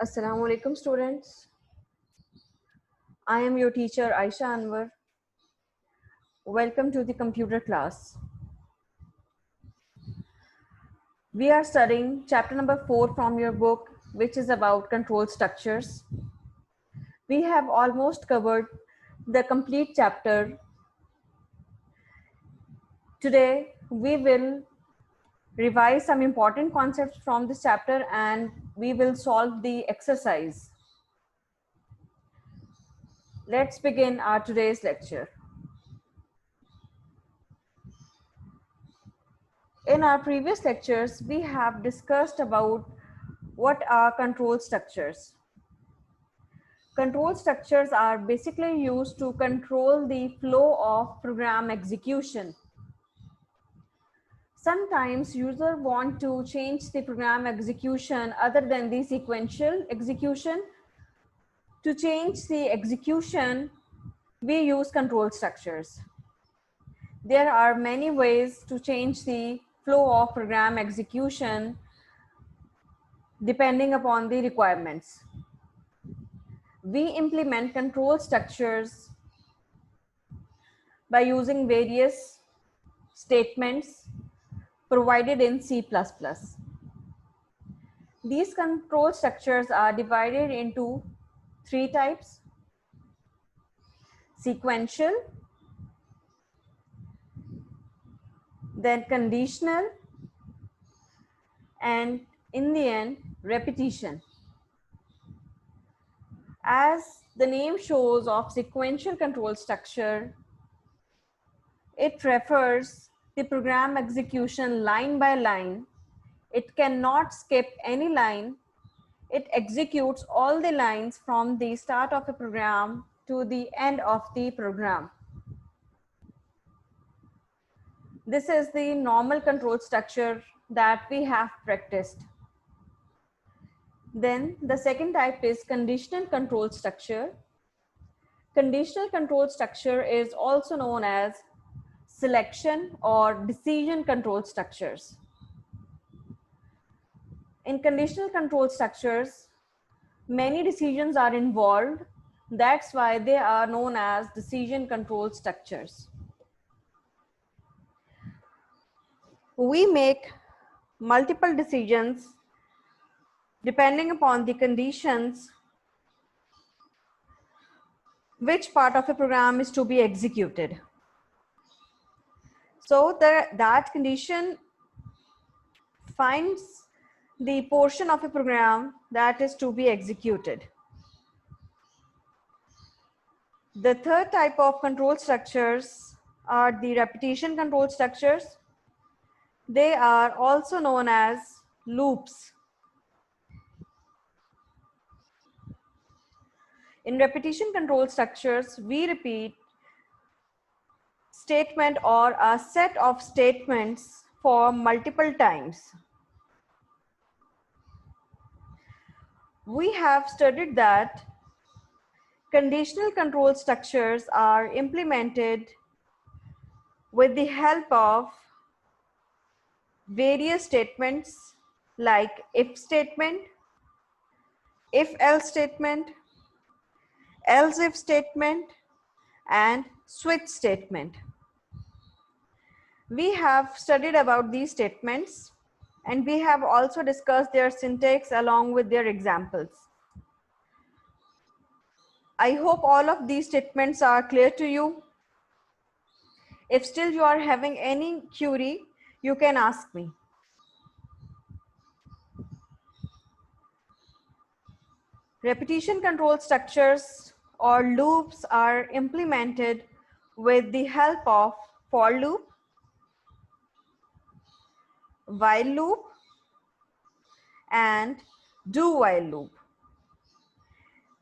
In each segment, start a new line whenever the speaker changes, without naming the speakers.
Assalamu alaikum students. I am your teacher Aisha Anwar. Welcome to the computer class. We are studying chapter number 4 from your book, which is about control structures. We have almost covered the complete chapter. Today we will revise some important concepts from this chapter and we will solve the exercise. Let's begin our today's lecture. In our previous lectures, we have discussed about what are control structures. Control structures are basically used to control the flow of program execution. Sometimes user want to change the program execution other than the sequential execution. To change the execution, we use control structures. There are many ways to change the flow of program execution depending upon the requirements. We implement control structures by using various statements provided in C++. These control structures are divided into 3 types: sequential, then conditional, and in the end, repetition. As the name shows of sequential control structure, it refers the program execution line by line. It cannot skip any line. It executes all the lines from the start of a program to the end of the program. This is the normal control structure that we have practiced. Then the second type is conditional control structure. Conditional control structure is also known as selection or decision control structures. In conditional control structures, many decisions are involved. That's why they are known as decision control structures. We make multiple decisions depending upon the conditions which part of a program is to be executed. So that condition finds the portion of a program that is to be executed. The third type of control structures are the repetition control structures. They are also known as loops. In repetition control structures, we repeat statement or a set of statements for multiple times. We have studied that conditional control structures are implemented with the help of various statements like if statement, if else statement, else if statement, and switch statement. We have studied about these statements and we have also discussed their syntax along with their examples. I hope all of these statements are clear to you. If still you are having any query, you can ask me. Repetition control structures or loops are implemented with the help of for loop, while loop, and do while loop.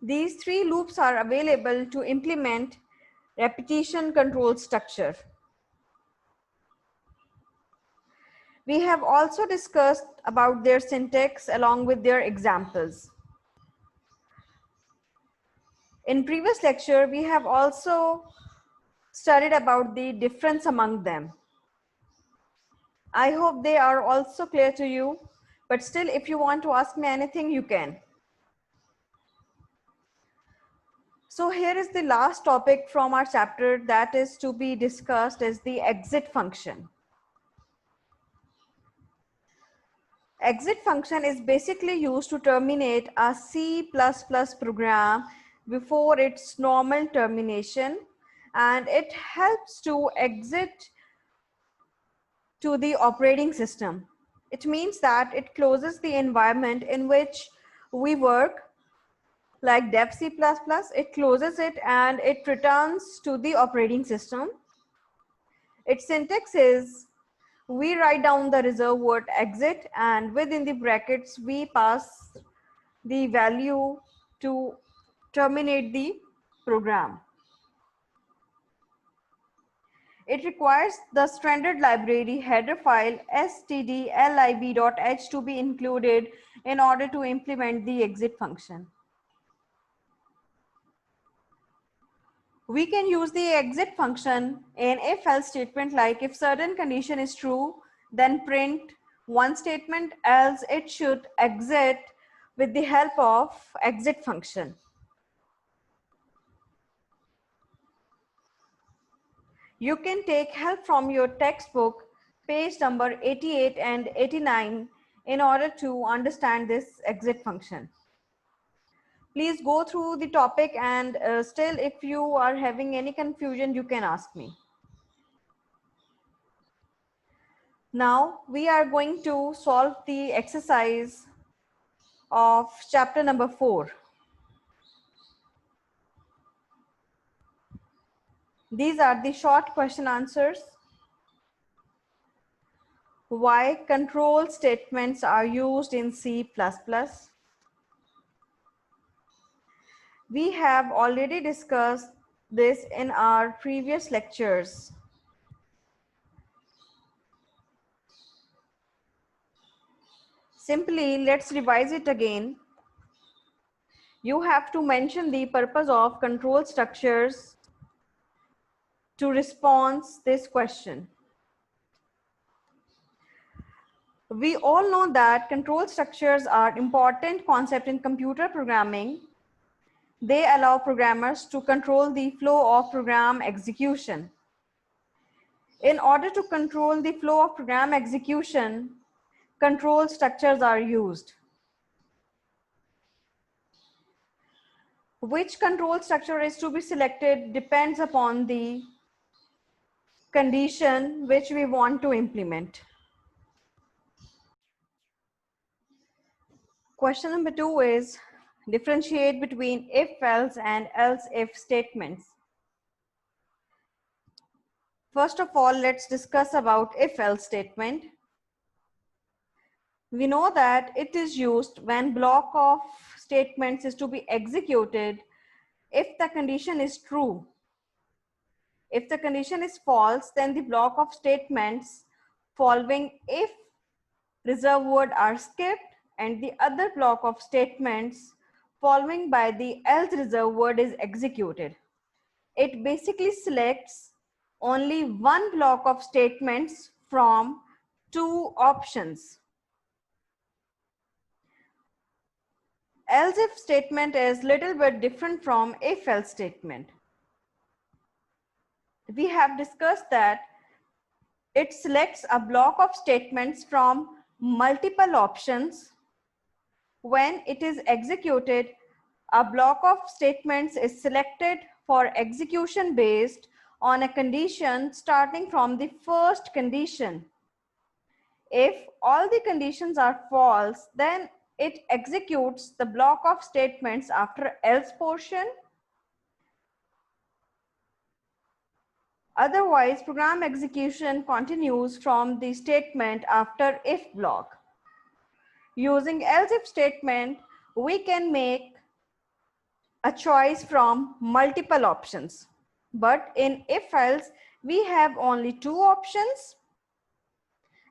These 3 loops are available to implement repetition control structure. We have also discussed about their syntax along with their examples. In previous lecture, we have also studied about the difference among them. I hope they are also clear to you, but still if you want to ask me anything, you can. So here is the last topic from our chapter that is to be discussed is the exit function. Exit function is basically used to terminate a C++ program before its normal termination, and it helps to exit to the operating system. It means that it closes the environment in which we work, like dev C++, it closes it and it returns to the operating system. Its syntax is we write down the reserved word exit, and within the brackets we pass the value to terminate the program. It requires the standard library header file stdlib.h to be included in order to implement the exit function. We can use the exit function in if-else statement, like if certain condition is true, then print one statement, else it should exit with the help of exit function. You can take help from your textbook, page number 88 and 89, in order to understand this exit function. Please go through the topic, and still if you are having any confusion, you can ask me. Now we are going to solve the exercise of chapter number 4. These are the short question answers. Why control statements are used in C++? We have already discussed this in our previous lectures. Simply, let's revise it again. You have to mention the purpose of control structures to respond this question. We all know that control structures are important concept in computer programming. They allow programmers to control the flow of program execution. In order to control the flow of program execution, control structures are used. Which control structure is to be selected depends upon the condition which we want to implement. Question number 2 is differentiate between if-else and else-if statements. First of all, let's discuss about if-else statement. We know that it is used when block of statements is to be executed if the condition is true. If the condition is false, then the block of statements following if reserved word are skipped, and the other block of statements following by the else reserved word is executed. It basically selects only one block of statements from two options. Else if statement is little bit different from if else statement. We have discussed that it selects a block of statements from multiple options. When it is executed, a block of statements is selected for execution based on a condition starting from the first condition. If all the conditions are false, then it executes the block of statements after else portion. Otherwise, program execution continues from the statement after if block. Using else if statement, we can make a choice from multiple options. But in if else, we have only two options,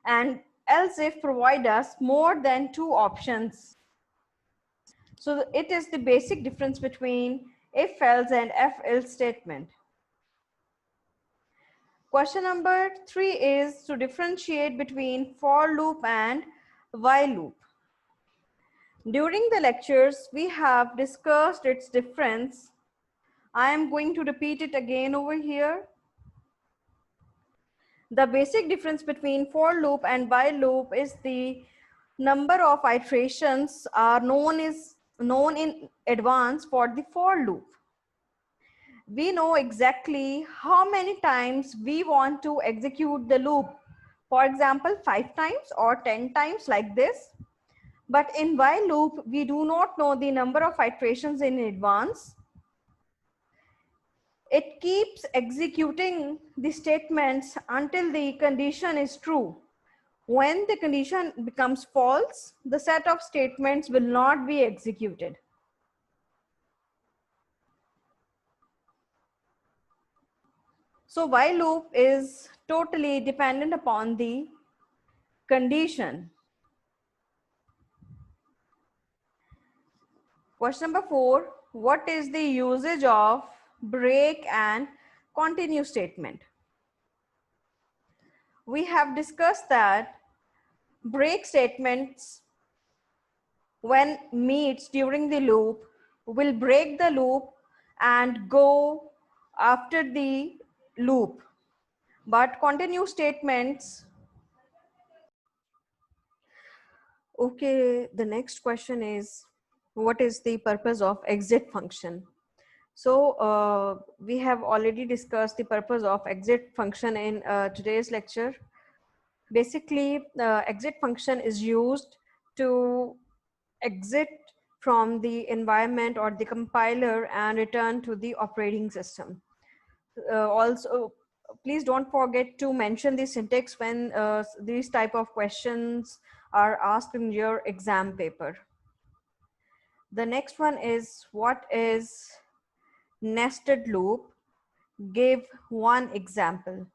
and else if provide us more than two options. So it is the basic difference between if else and if else statement. Question number 3 is to differentiate between for loop and while loop. During the lectures, we have discussed its difference. I am going to repeat it again over here. The basic difference between for loop and while loop is the number of iterations are known in advance for the for loop. We know exactly how many times we want to execute the loop. For example, 5 times or 10 times like this. But in while loop, we do not know the number of iterations in advance. It keeps executing the statements until the condition is true. When the condition becomes false, the set of statements will not be executed. So while loop is totally dependent upon the condition. Question number 4, what is the usage of break and continue statement? We have discussed that break statements when meets during the loop will break the loop and go after the loop. But continue statements. Okay, the next question is, what is the purpose of exit function? So we have already discussed the purpose of exit function in today's lecture. Basically, exit function is used to exit from the environment or the compiler and return to the operating system. Also, please don't forget to mention the syntax when these type of questions are asked in your exam paper. The next one is, what is nested loop? Give one example.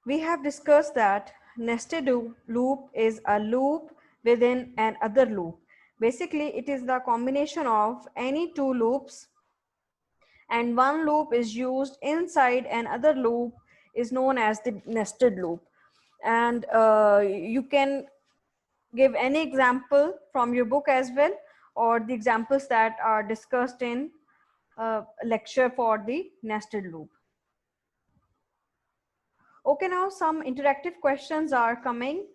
We have discussed that nested loop is a loop within another loop. Basically, it is the combination of any two loops, and one loop is used inside another loop is known as the nested loop. And you can give any example from your book as well, or the examples that are discussed in lecture for the nested loop. Okay, now some interactive questions are coming.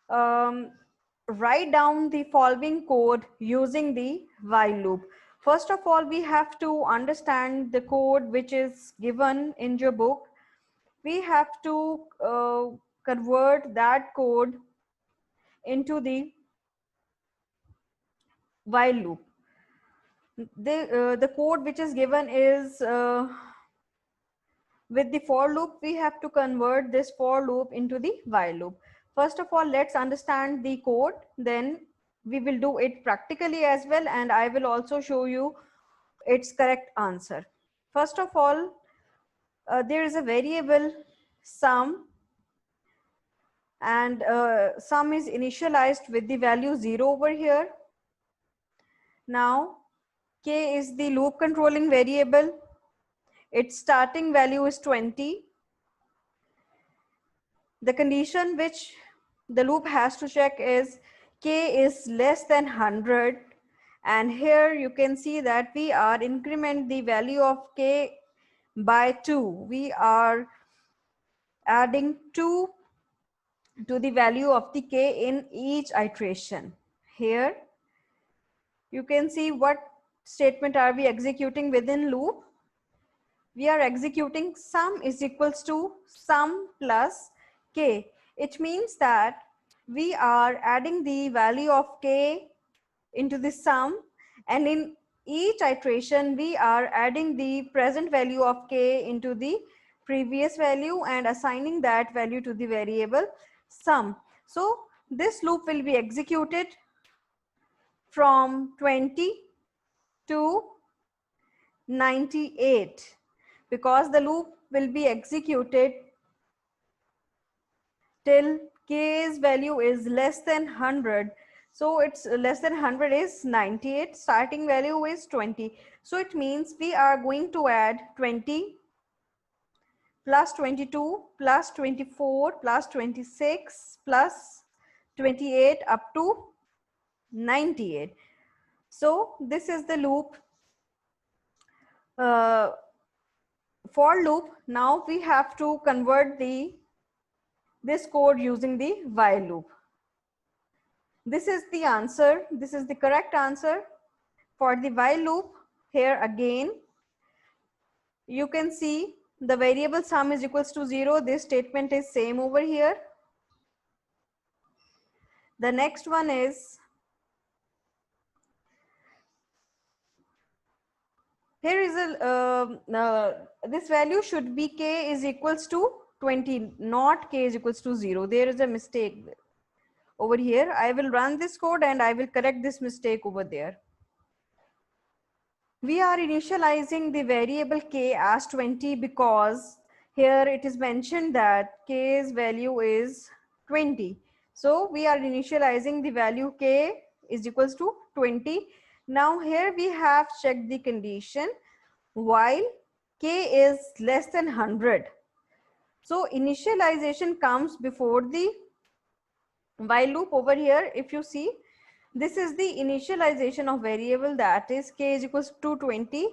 Write down the following code using the while loop. First of all, we have to understand the code which is given in your book. We have to convert that code into the while loop. The code which is given is with the for loop, we have to convert this for loop into the while loop. First of all, let's understand the code, then we will do it practically as well, and I will also show you its correct answer. First of all, there is a variable sum, and sum is initialized with the value 0 over here. Now, k is the loop controlling variable. Its starting value is 20. The condition which the loop has to check is k is less than 100, and here you can see that we are increment the value of k by 2. We are adding 2 to the value of the k in each iteration. Here you can see what statement are we executing within loop. We are executing sum is equals to sum plus k. It means that we are adding the value of k into the sum, and in each iteration we are adding the present value of k into the previous value and assigning that value to the variable sum. So this loop will be executed from 20 to 98, because the loop will be executed till k's value is less than 100. So it's less than 100 is 98, starting value is 20. So it means we are going to add 20 plus 22 plus 24 plus 26 plus 28 up to 98. So this is the loop for loop. Now we have to convert this code using the while loop. This is the answer. This is the correct answer for the while loop. Here again, you can see the variable sum is equals to 0. This statement is same over here. The next one is, here is this value should be k is equals to 20, not k is equals to 0. There is a mistake over here. I will run this code and I will correct this mistake over there. We are initializing the variable k as 20 because here it is mentioned that k's value is 20. So we are initializing the value k is equals to 20. Now here we have checked the condition while k is less than 100. So initialization comes before the while loop over here. If you see, this is the initialization of variable, that is k is equals to 20.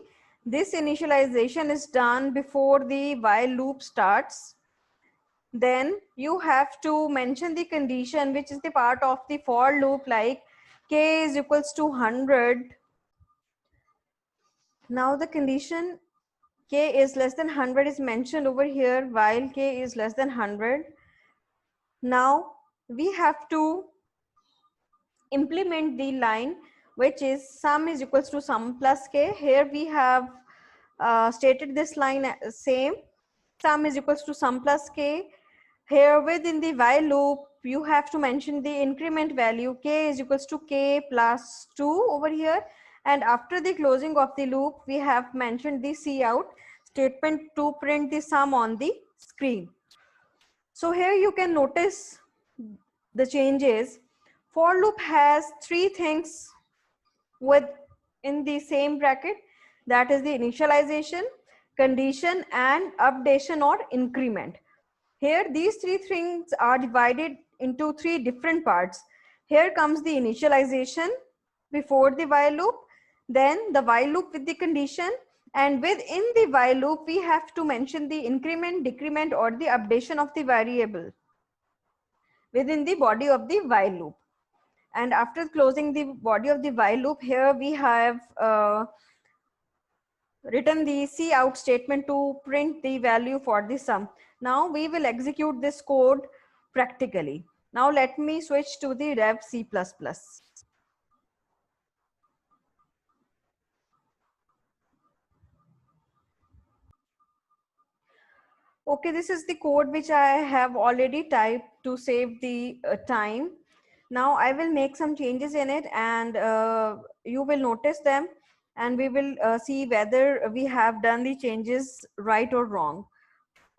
This initialization is done before the while loop starts. Then you have to mention the condition which is the part of the for loop, like k is equals to 100. Now the condition k is less than 100 is mentioned over here while k is less than 100. Now we have to implement the line which is sum is equals to sum plus k. Here we have stated this line same, sum is equals to sum plus k. Here within the while loop you have to mention the increment value, k is equals to k plus 2 over here, and after the closing of the loop we have mentioned the cout statement to print the sum on the screen. So here you can notice the changes. For loop has three things in the same bracket, that is the initialization, condition, and updation or increment. Here these three things are divided into three different parts. Here comes the initialization before the while loop, then the while loop with the condition, and within the while loop we have to mention the increment, decrement, or the updation of the variable within the body of the while loop. And after closing the body of the while loop, here we have written the cout statement to print the value for the sum. Now we will execute this code practically. Now let me switch to the Rev C++. Okay, this is the code which I have already typed to save the time. Now I will make some changes in it and you will notice them, and we will see whether we have done the changes right or wrong.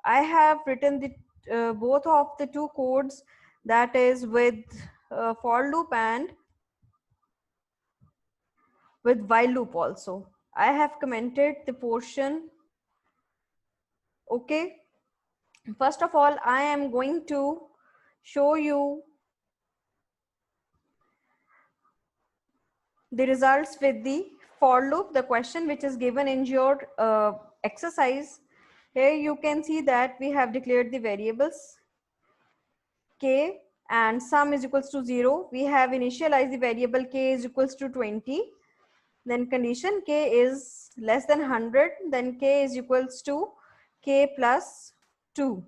I have written the both of the two codes, that is with for loop and with while loop also. I have commented the portion. Okay. First of all, I am going to show you the results with the for loop, the question which is given in your exercise. Here you can see that we have declared the variables k and sum is equals to 0. We have initialized the variable k is equals to 20. Then condition k is less than 100. Then k is equals to k plus 2.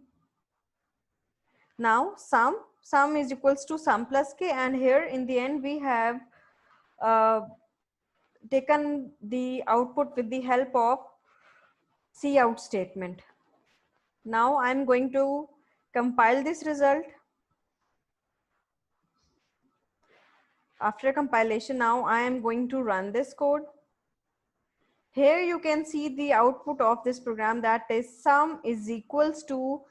Now sum is equals to sum plus k, and here in the end we have taken the output with the help of cout statement. Now I'm going to compile this result. After compilation, now I am going to run this code. Here you can see the output of this program, that is sum is equals to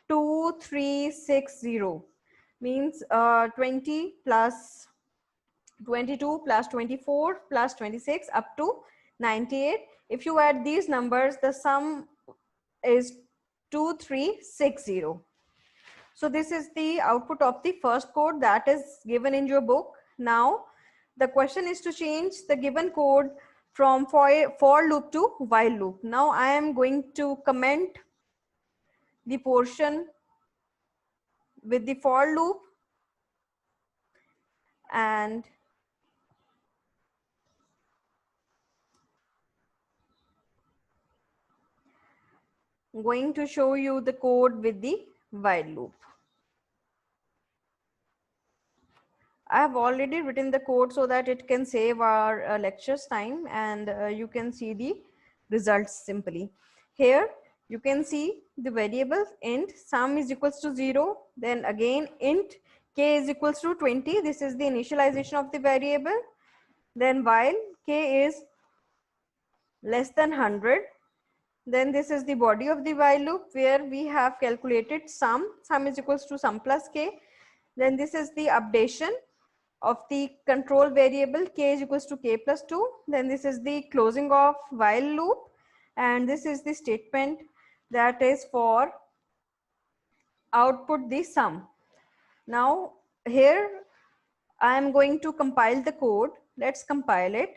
2360, means 20 plus 22 plus 24 plus 26 up to 98. If you add these numbers, the sum is 2360. So this is the output of the first code that is given in your book. Now the question is to change the given code from for loop to while loop. Now I am going to comment the portion with the for loop, and I'm going to show you the code with the while loop. I have already written the code so that it can save our lectures time, and you can see the results simply. Here you can see the variable int sum is equals to 0, then again int k is equals to 20. This is the initialization of the variable. Then while k is less than 100, then this is the body of the while loop where we have calculated sum is equals to sum plus k. Then this is the updation of the control variable k is equals to k plus 2. Then this is the closing of while loop, and this is the statement that is for output the sum. Now here I am going to compile the code. Let's compile it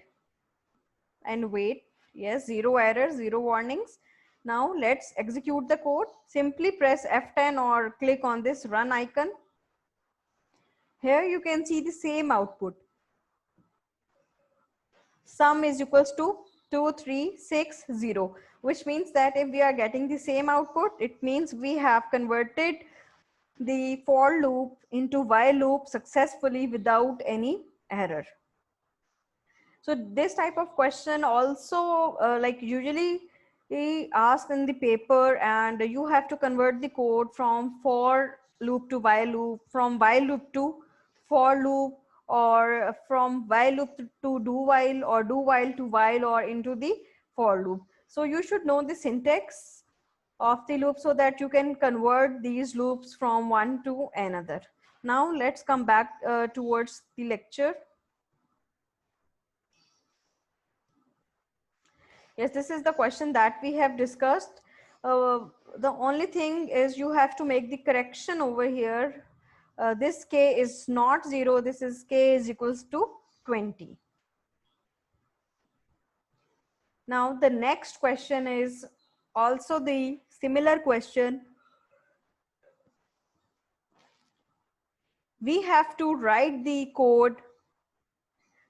and wait. Yes, 0 errors, 0 warnings. Now let's execute the code. Simply press F10 or click on this run icon. Here you can see the same output. Sum is equals to 2360, which means that if we are getting the same output, it means we have converted the for loop into while loop successfully without any error. So this type of question also like usually asked in the paper, and you have to convert the code from for loop to while loop, from while loop to for loop, or from while loop to do while, or do while to while, or into the for loop. So you should know the syntax of the loop so that you can convert these loops from one to another. Now let's come back towards the lecture. Yes, this is the question that we have discussed. The only thing is you have to make the correction over here. This k is not 0, this is k is equals to 20. Now the next question is also the similar question. We have to write the code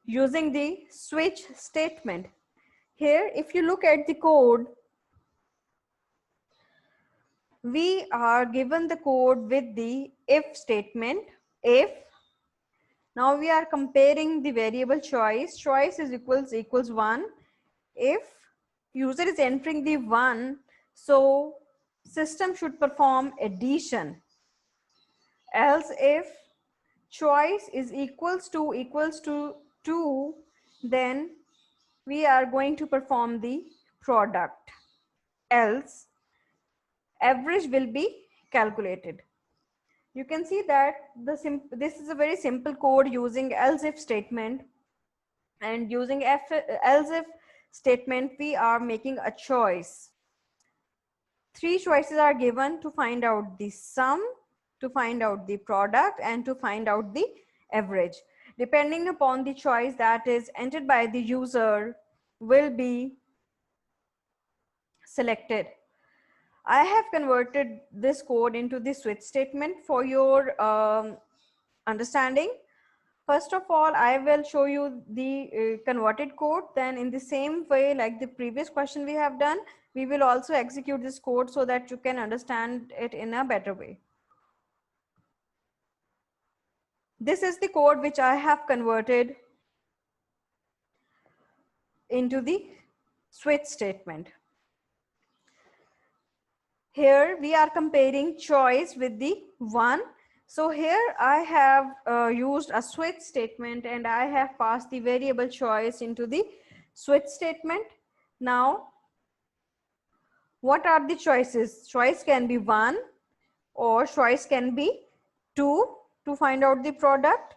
using the switch statement. Here, if you look at the code, we are given the code with the if statement. If, now we are comparing the variable choice. Choice is equals 1. If user is entering the 1, so system should perform addition. Else if choice is equals to 2, then we are going to perform the product. Else average will be calculated. You can see that this is a very simple code using else if statement, and using else if statement we are making a choice. 3 choices are given to find out the sum, to find out the product, and to find out the average. Depending upon the choice that is entered by the user will be selected. I have converted this code into the switch statement for your understanding. First of all, I will show you the converted code. Then in the same way, like the previous question we have done, we will also execute this code so that you can understand it in a better way. This is the code which I have converted into the switch statement. Here we are comparing choice with the 1. So here I have used a switch statement, and I have passed the variable choice into the switch statement. Now, what are the choices? Choice can be 1 or choice can be 2 to find out the product.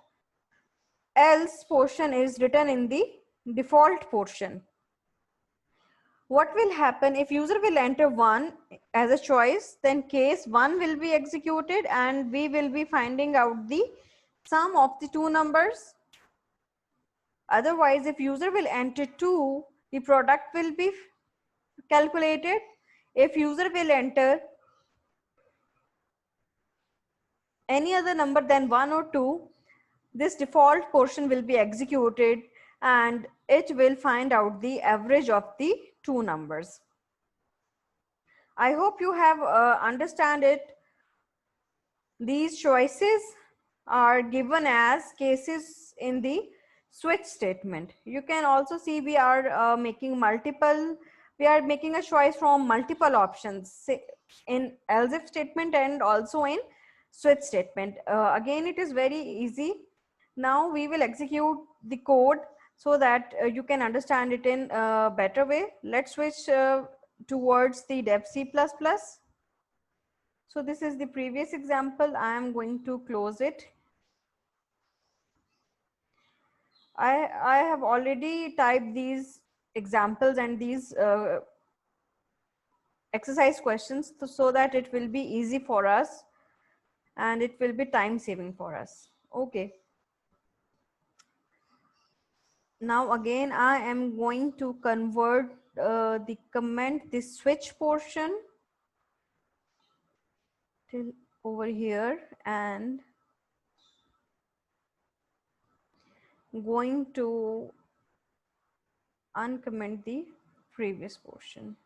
Else portion is written in the default portion. What will happen if user will enter 1 as a choice, then case 1 will be executed and we will be finding out the sum of the two numbers. Otherwise, if user will enter 2, the product will be calculated. If user will enter any other number than 1 or 2, this default portion will be executed and it will find out the average of the two numbers. I hope you have understand it. These choices are given as cases in the switch statement. You can also see we are making a choice from multiple options in else if statement and also in switch statement. Again, it is very easy. Now we will execute the code so that you can understand it in a better way. Let's switch towards the dev C++. So this is the previous example. I am going to close it. I have already typed these examples and these exercise questions so that it will be easy for us and it will be time saving for us. Okay. Now again, I am going to convert the comment, the switch portion till over here and going to uncomment the previous portion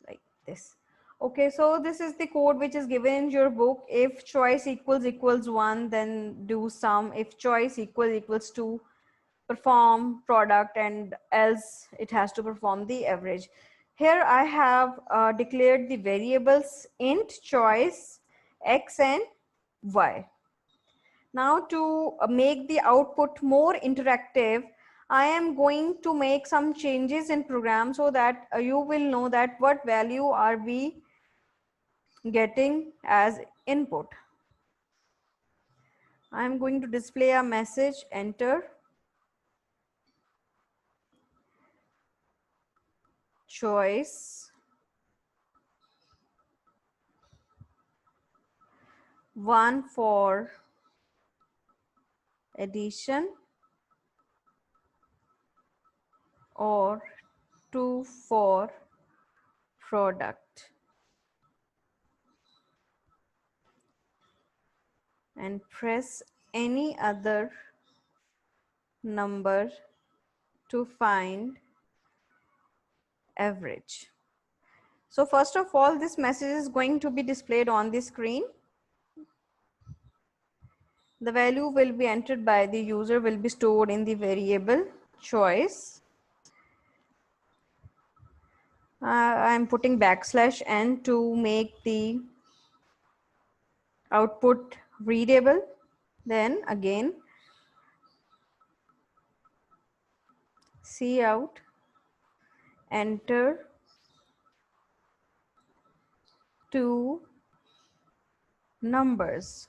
like this. Okay, so this is the code which is given in your book. If choice equals 1, then do sum. If choice equals 2, perform product, and else it has to perform the average. Here I have declared the variables int, choice, x and y. Now to make the output more interactive, I am going to make some changes in program so that you will know that what value are we getting as input. I am going to display a message, enter choice 1 for addition or 2 for product, and press any other number to find average. So first of all, this message is going to be displayed on the screen. The value will be entered by the user, will be stored in the variable choice. I'm putting \n to make the output readable. Then again, cout, enter two numbers.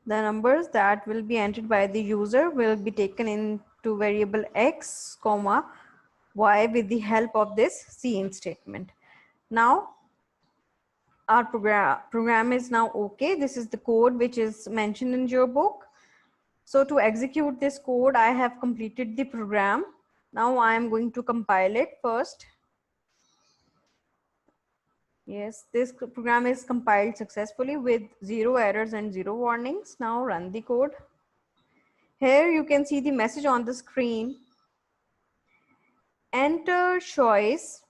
The numbers that will be entered by the user will be taken into variable x, comma, y with the help of this cin statement. Now our program is now okay. This is the code which is mentioned in your book. So to execute this code, I have completed the program. Now I am going to compile it first. Yes, this program is compiled successfully with 0 errors and 0 warnings. Now run the code. Here you can see the message on the screen. Enter choice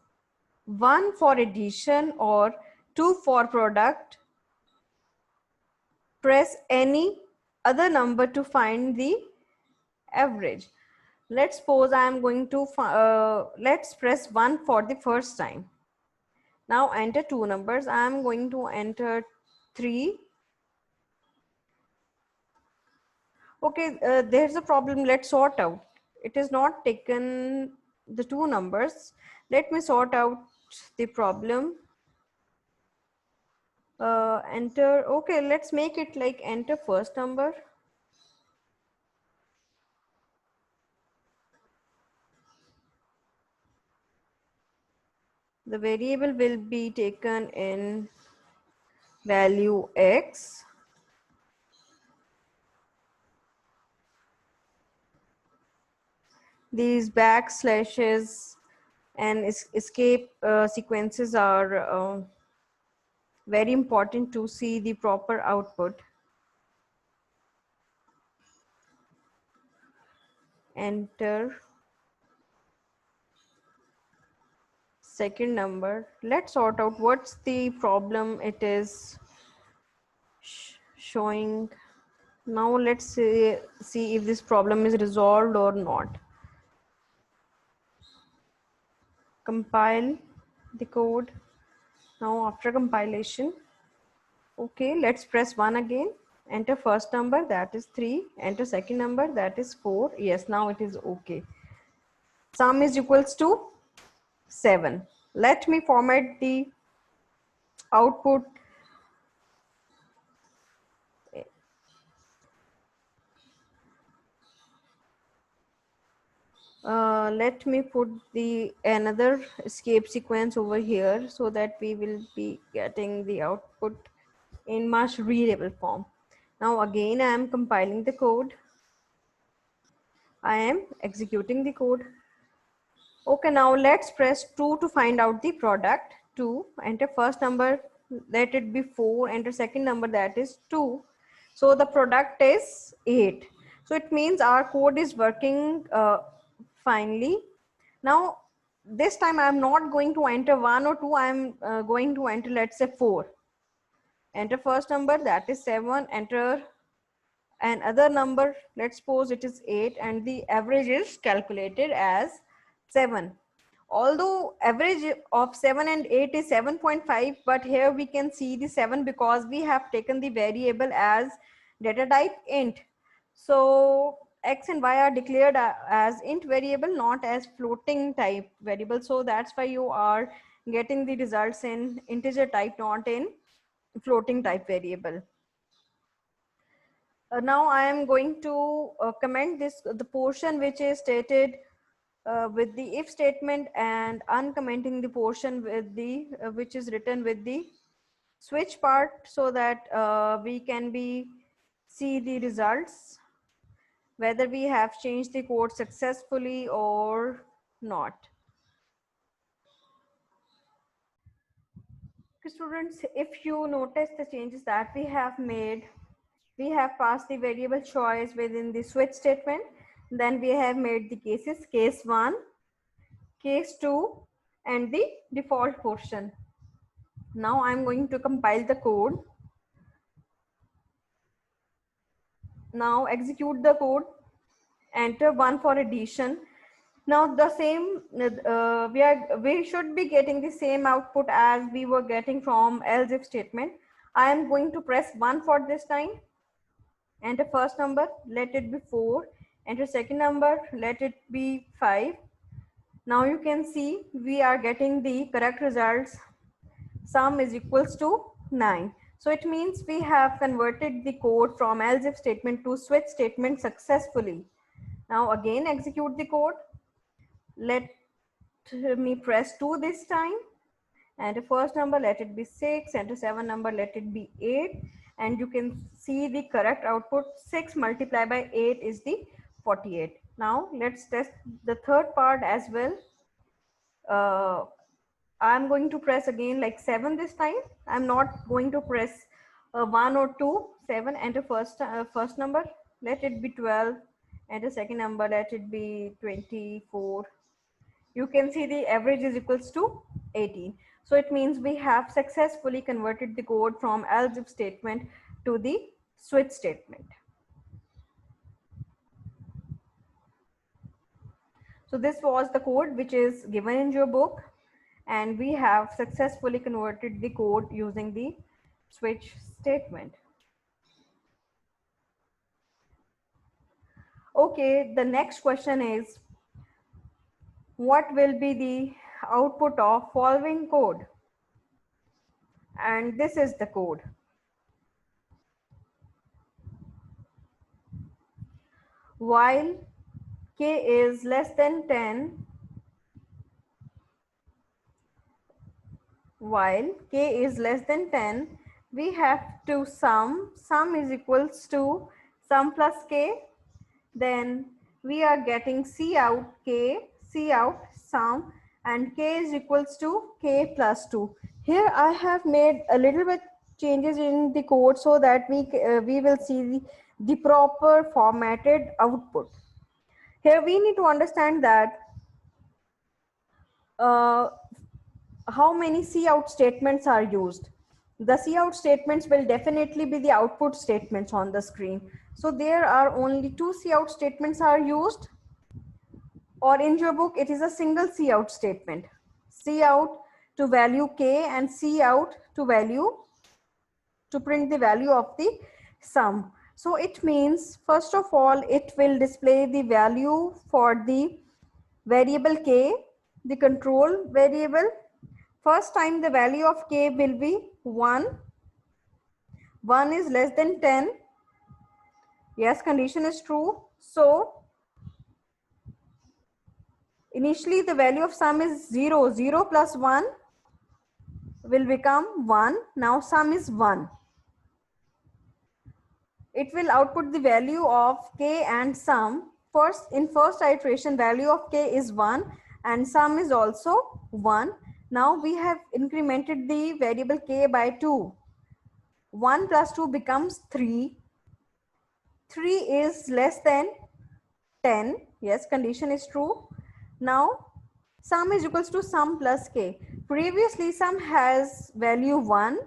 1 for addition or 2 for product. Press any other number to find the average. Let's suppose I am going to, let's press 1 for the first time. Now enter two numbers. I am going to enter 3. Okay, there's a problem. Let's sort out. It is not taken the two numbers. Let me sort out the problem. Enter. Okay, let's make it like enter first number. The variable will be taken in value x. These backslashes and escape sequences are very important to see the proper output. Enter second number. Let's sort out what's the problem it is showing. Now let's see if this problem is resolved or not. Compile the code. Now after compilation, okay, let's press 1 again. Enter first number, that is 3. Enter second number, that is 4. Yes, now it is okay. Sum is equals to 7. Let me format the output. Let me put the another escape sequence over here so that we will be getting the output in much readable form. Now again, I am compiling the code. I am executing the code. Okay, now let's press 2 to find out the product. 2, enter first number, let it be 4, enter second number, that is 2. So the product is 8. So it means our code is working finely. Now this time I'm not going to enter 1 or 2, I'm going to enter, let's say 4. Enter first number, that is 7, enter another number, let's suppose it is 8, and the average is calculated as 7. Although average of 7 and 8 is 7.5, but here we can see the 7 because we have taken the variable as data type int. So x and y are declared as int variable, not as floating type variable. So that's why you are getting the results in integer type, not in floating type variable. Now I am going to comment this, the portion which is stated with the if statement, and uncommenting the portion with the which is written with the switch part, so that we can be see the results whether we have changed the code successfully or not. Okay, students, if you notice the changes that we have made, we have passed the variable choice within the switch statement. Then we have made the cases, case 1, case 2, and the default portion. Now I'm going to compile the code. Now execute the code, enter 1 for addition. Now the same, we should be getting the same output as we were getting from else if statement. I am going to press 1 for this time. Enter first number, let it be 4. Enter second number, let it be 5. Now you can see we are getting the correct results. Sum is equals to 9. So it means we have converted the code from else if statement to switch statement successfully. Now again execute the code. Let me press 2 this time. Enter first number, let it be 6. Enter 7 number, let it be 8. And you can see the correct output. 6 multiplied by 8 is the 48. Now let's test the third part as well. I'm going to press again like 7 this time. I'm not going to press 1 or 2. 7, enter first number, let it be 12. Enter second number, let it be 24. You can see the average is equals to 18. So it means we have successfully converted the code from else if statement to the switch statement. So this was the code which is given in your book, and we have successfully converted the code using the switch statement. Okay, the next question is, what will be the output of following code? And this is the code. While k is less than 10, while k is less than 10, we have to sum is equals to sum plus k, then we are getting C out K, C out sum, and K is equals to K plus 2. Here I have made a little bit changes in the code so that we will see the proper formatted output. Here we need to understand that how many cout statements are used. The cout statements will definitely be the output statements on the screen. So there are only two cout statements are used, or in your book it is a single cout statement. Cout to value k and cout to print the value of the sum. So it means first of all it will display the value for the variable k, the control variable. First time the value of k will be 1. 1 is less than 10. Yes, condition is true. So initially the value of sum is 0. 0 plus 1 will become 1. Now sum is 1. It will output the value of k and sum. In first iteration value of k is 1 and sum is also 1. Now we have incremented the variable k by 2. 1 plus 2 becomes 3. 3 is less than 10. Yes, condition is true. Now sum is equals to sum plus k. Previously sum has value 1.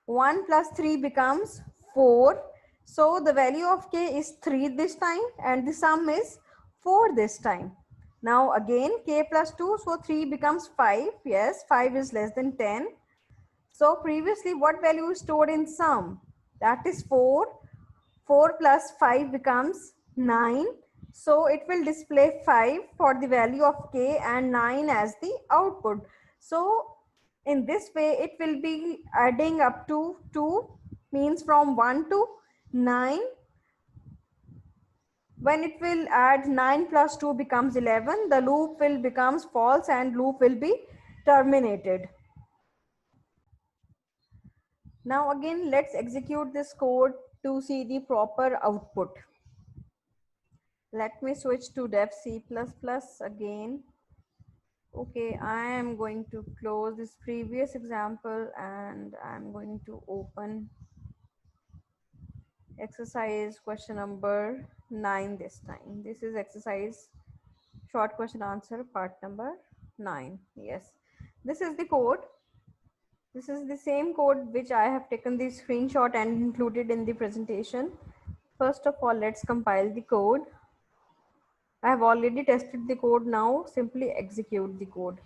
1 plus 3 becomes 4. So the value of k is 3 this time and the sum is 4 this time. Now again k plus 2, so 3 becomes 5. Yes, 5 is less than 10. So previously what value is stored in sum? That is 4. 4 plus 5 becomes 9. So it will display 5 for the value of k and 9 as the output. So in this way it will be adding up to 2, means from 1 to 9. When it will add 9 plus 2 becomes 11, the loop will becomes false and loop will be terminated. Now again let's execute this code to see the proper output. Let me switch to dev C++ again. Okay, I am going to close this previous example and I'm going to open exercise question number 9 this time. This is exercise short question answer part number 9. Yes, this is the code. This is the same code which I have taken the screenshot and included in the presentation. First of all, let's compile the code. I have already tested the code. Now simply execute the code.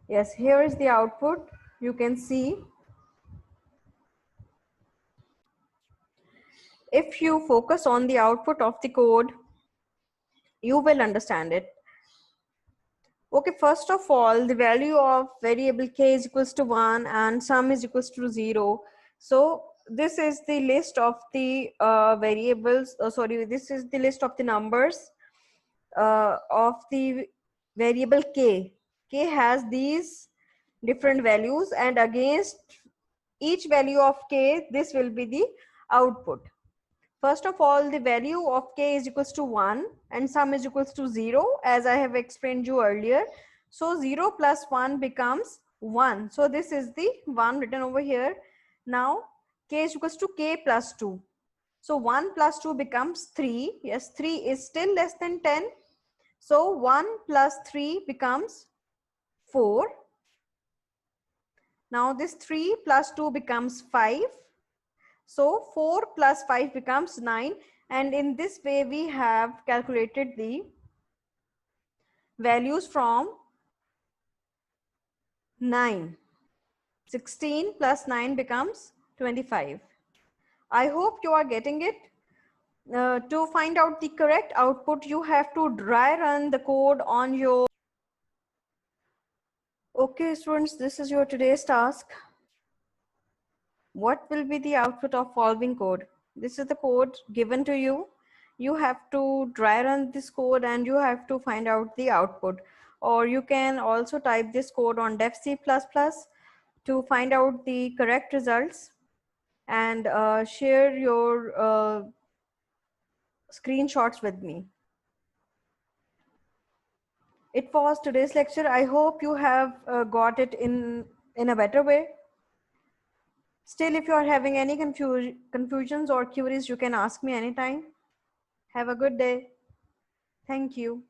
Yes, here is the output. You can see. If you focus on the output of the code, you will understand it. Okay, first of all, the value of variable k is equals to 1 and sum is equals to 0. So this is the list of the variables, this is the list of the numbers of the variable k. K has these different values and against each value of k, this will be the output. First of all, the value of k is equals to 1 and sum is equals to 0 as I have explained you earlier. So 0 plus 1 becomes 1. So this is the 1 written over here. Now k is equals to k plus 2. So 1 plus 2 becomes 3. Yes, 3 is still less than 10. So 1 plus 3 becomes 4. Now this 3 plus 2 becomes 5. So 4 plus 5 becomes 9. And in this way, we have calculated the values from 9. 16 plus 9 becomes 25. I hope you are getting it. To find out the correct output, you have to dry run the code on your... Okay, students, this is your today's task. What will be the output of following code? This is the code given to you. You have to dry run this code and you have to find out the output. Or you can also type this code on dev C++ to find out the correct results and share your screenshots with me. it was today's lecture. I hope you have got it in a better way. Still, if you are having any confusions or queries, you can ask me anytime. Have a good day. Thank you.